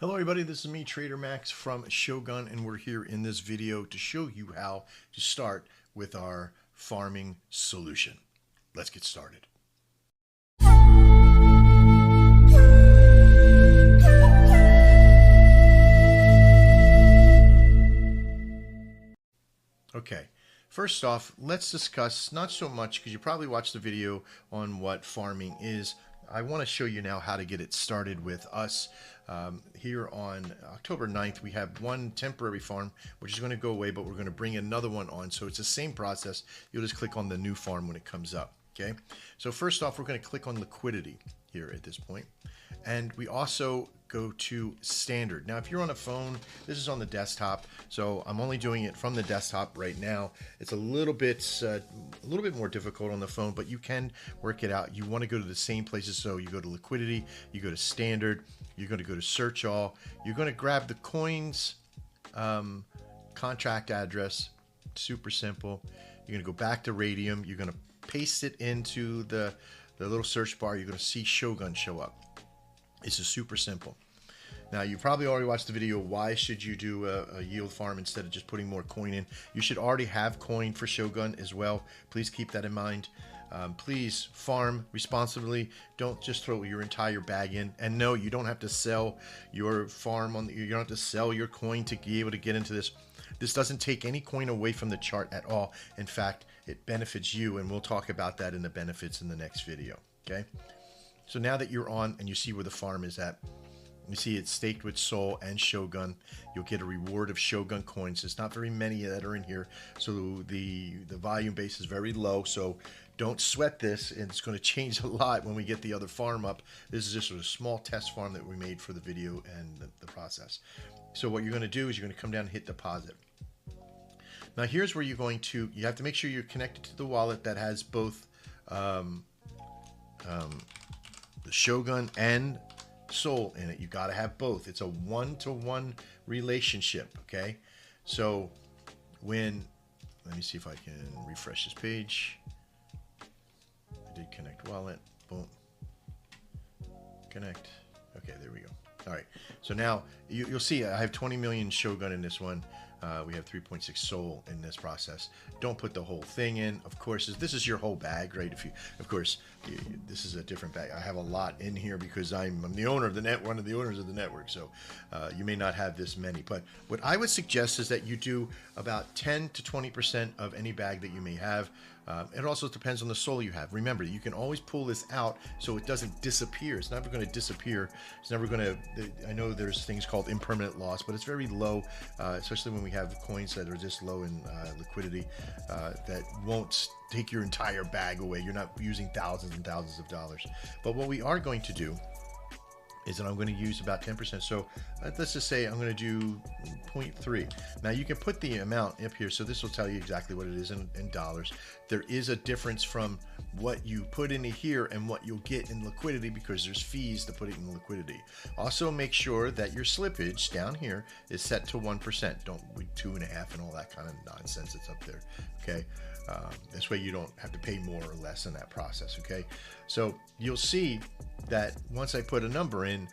Hello everybody, this is me, Trader Max from Shogun, and we're here in this video to show you how to start with our farming solution. Let's get started. Okay, first off, let's discuss not so much, because you probably watched the video on what farming is. I want to show you now how to get it started with us. Here on October 9th, we have one temporary farm, which is going to go away, but we're going to bring another one on. So it's the same process. You'll just click on the new farm when it comes up. Okay. So first off, we're going to click on liquidity here at this point. And we also go to standard. Now, if you're on a phone, this is on the desktop. So I'm only doing it from the desktop right now. It's a little bit more difficult on the phone, but you can work it out. You want to go to the same places. So you go to liquidity, you go to standard, you're going to go to search all. You're going to grab the coins contract address. Super simple. You're going to go back to Radium. You're going to paste it into the little search bar. You're going to see Shogun show up. This is super simple. Now, you probably already watched the video, why should you do a yield farm instead of just putting more coin in? You should already have coin for Shogun as well. Please keep that in mind. Please farm responsibly. Don't just throw your entire bag in. And no, you don't have to sell your farm. You don't have to sell your coin to be able to get into this. This doesn't take any coin away from the chart at all. In fact, it benefits you, and we'll talk about that in the benefits in the next video. Okay? So now that you're on and you see where the farm is at, you see it's staked with Soul and Shogun. You'll get a reward of Shogun coins. There's not very many that are in here, so the volume base is very low. So don't sweat this, and it's going to change a lot when we get the other farm up. This is just a small test farm that we made for the video and the process. So what you're going to do is you're going to come down and hit deposit. Now here's where you have to make sure you're connected to the wallet that has both the Shogun and Soul in it. You got to have both. It's a one-to-one relationship. Okay, so let me see if I can refresh this page. I did connect wallet. Boom. Connect. Okay, there we go. All right, so now you'll see I have 20 million Shogun in this one. We have 3.6 Soul in this process. Don't put the whole thing in. Of course, this is your whole bag, right? This is a different bag. I have a lot in here because I'm the owner of the one of the owners of the network. So you may not have this many. But what I would suggest is that you do about 10 to 20% of any bag that you may have. It also depends on the Soul you have. Remember, you can always pull this out so it doesn't disappear. It's never going to disappear. It's never going to, I know there's things called impermanent loss, but it's very low, especially when we have coins that are this low in liquidity, that won't take your entire bag away. You're not using thousands and thousands of dollars. But what we are going to do is that I'm going to use about 10%. So let's just say I'm going to do 0.3. Now you can put the amount up here. So this will tell you exactly what it is in dollars. There is a difference from what you put into here and what you'll get in liquidity because there's fees to put it in liquidity. Also make sure that your slippage down here is set to 1%. Don't 2.5 and all that kind of nonsense that's up there. Okay. This way you don't have to pay more or less in that process. Okay. So you'll see that once I put a number in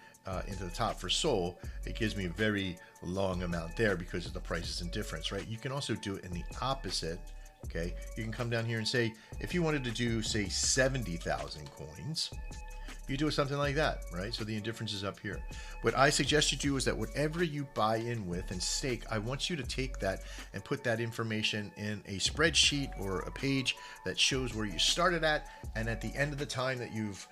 into the top for Soul, it gives me a very long amount there because of the prices and difference, right? You can also do it in the opposite. Okay, you can come down here and say, if you wanted to do, say, 70,000 coins, you do something like that, right? So the indifference is up here. What I suggest you do is that whatever you buy in with and stake, I want you to take that and put that information in a spreadsheet or a page that shows where you started at, and at the end of the time that you've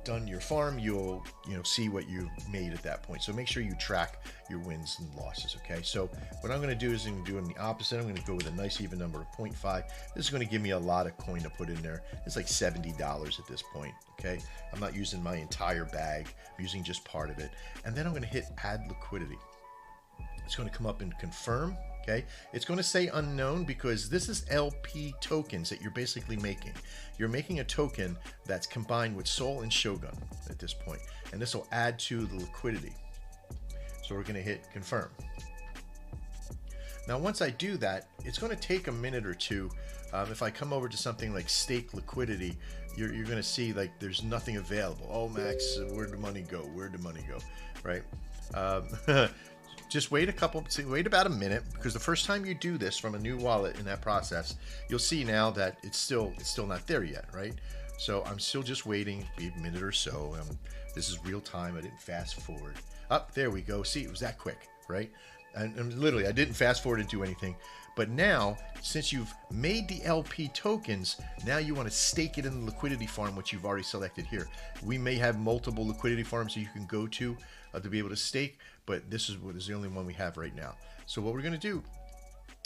done your farm, you'll see what you made at that point. So make sure you track your wins and losses. Okay, so what I'm going to do is I'm going to do it in the opposite. I'm going to go with a nice even number of 0.5. This is going to give me a lot of coin to put in there. It's like $70 at this point. Okay, I'm not using my entire bag. I'm using just part of it. And then I'm going to hit add liquidity. It's going to come up and confirm. Okay, it's going to say unknown because this is LP tokens that you're basically making. You're making a token that's combined with Soul and Shogun at this point, and this will add to the liquidity. So we're going to hit confirm. Now, once I do that, it's going to take a minute or two. If I come over to something like stake liquidity, you're going to see like there's nothing available. Oh, Max, where'd the money go? Where'd the money go? Right? Just wait about a minute, because the first time you do this from a new wallet in that process, you'll see now that it's still not there yet, right? So I'm still just waiting, be a minute or so. This is real time. I didn't fast forward. Up, there we go. See, it was that quick, right? And literally, I didn't fast forward and do anything. But now, since you've made the LP tokens, now you want to stake it in the liquidity farm, which you've already selected here. We may have multiple liquidity farms that you can go to be able to stake, but this is the only one we have right now. So what we're going to do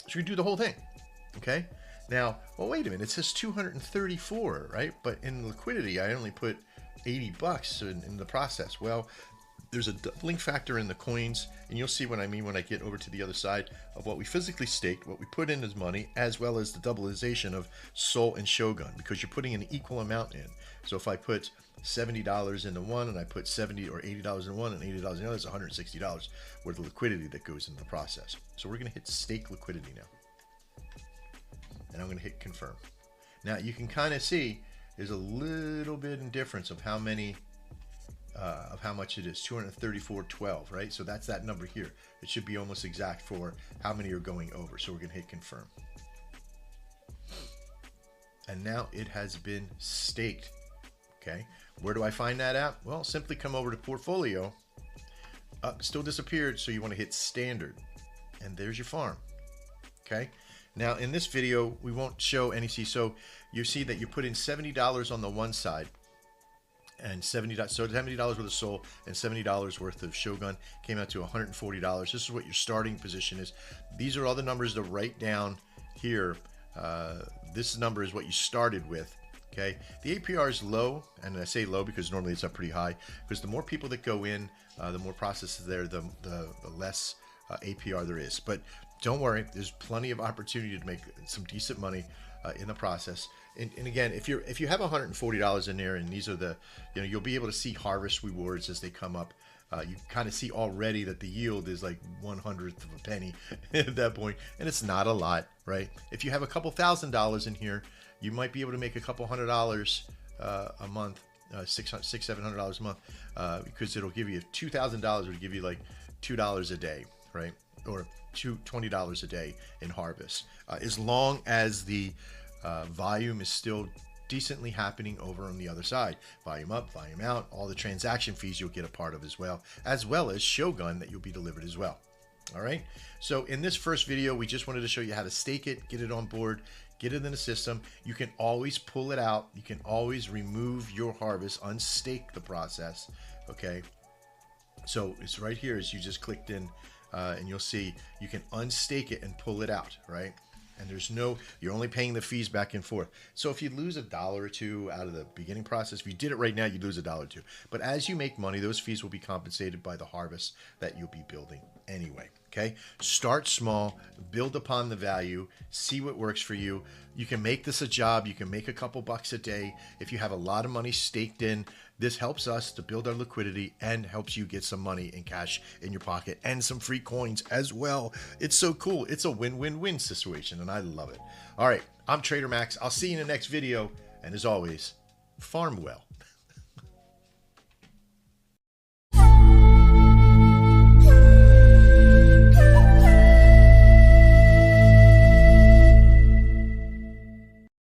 is we're going to do the whole thing, okay? Now, well, wait a minute. It says 234, right? But in liquidity, I only put 80 bucks in the process. Well, there's a doubling factor in the coins, and you'll see what I mean when I get over to the other side of what we physically staked, what we put in as money, as well as the doubleization of Sol and Shogun, because you're putting an equal amount in. So if I put $70 into one, and I put $70 or $80 in one and $80 in the other, that's $160 worth of liquidity that goes into the process. So we're going to hit stake liquidity now, and I'm going to hit confirm. Now you can kind of see there's a little bit in difference of how many. Of how much it is, 234.12, right? So that's that number here. It should be almost exact for how many are going over. So we're going to hit confirm. And now it has been staked. Okay. Where do I find that at? Well, simply come over to portfolio. Still disappeared. So you want to hit standard. And there's your farm. Okay. Now in this video, we won't show any. So you see that you put in $70 on the one side. And $70 worth of Sol and $70 worth of Shogun came out to $140. This is what your starting position is. These are all the numbers to write down here. This number is what you started with. Okay, the APR is low, and I say low because normally it's up pretty high. Because the more people that go in, the more processes there, the less APR there is. But don't worry, there's plenty of opportunity to make some decent money in the process. And again, if you have $140 in there, and these are the, you'll be able to see harvest rewards as they come up. You kind of see already that the yield is like 1/100th of a penny at that point, and it's not a lot, right? If you have a couple $1,000s in here, you might be able to make a couple $100 a month, $700 a month, because it'll give you $2,000 would give you like $2 a day, right? Or $20 a day in harvest, as long as the volume is still decently happening over on the other side. Volume up, volume out, all the transaction fees you'll get a part of as well as Shogun that you'll be delivered as well. All right. So in this first video, we just wanted to show you how to stake it, get it on board, get it in the system. You can always pull it out. You can always remove your harvest, unstake the process. Okay. So it's right here as you just clicked in, and you'll see you can unstake it and pull it out, right? And you're only paying the fees back and forth. So if you lose $1 or $2 out of the beginning process, if you did it right now, you'd lose $1 or $2. But as you make money, those fees will be compensated by the harvest that you'll be building anyway. Okay. Start small, build upon the value, see what works for you. You can make this a job. You can make a couple bucks a day. If you have a lot of money staked in, this helps us to build our liquidity and helps you get some money in cash in your pocket and some free coins as well. It's so cool. It's a win-win-win situation, and I love it. All right. I'm Trader Max. I'll see you in the next video. And as always, farm well.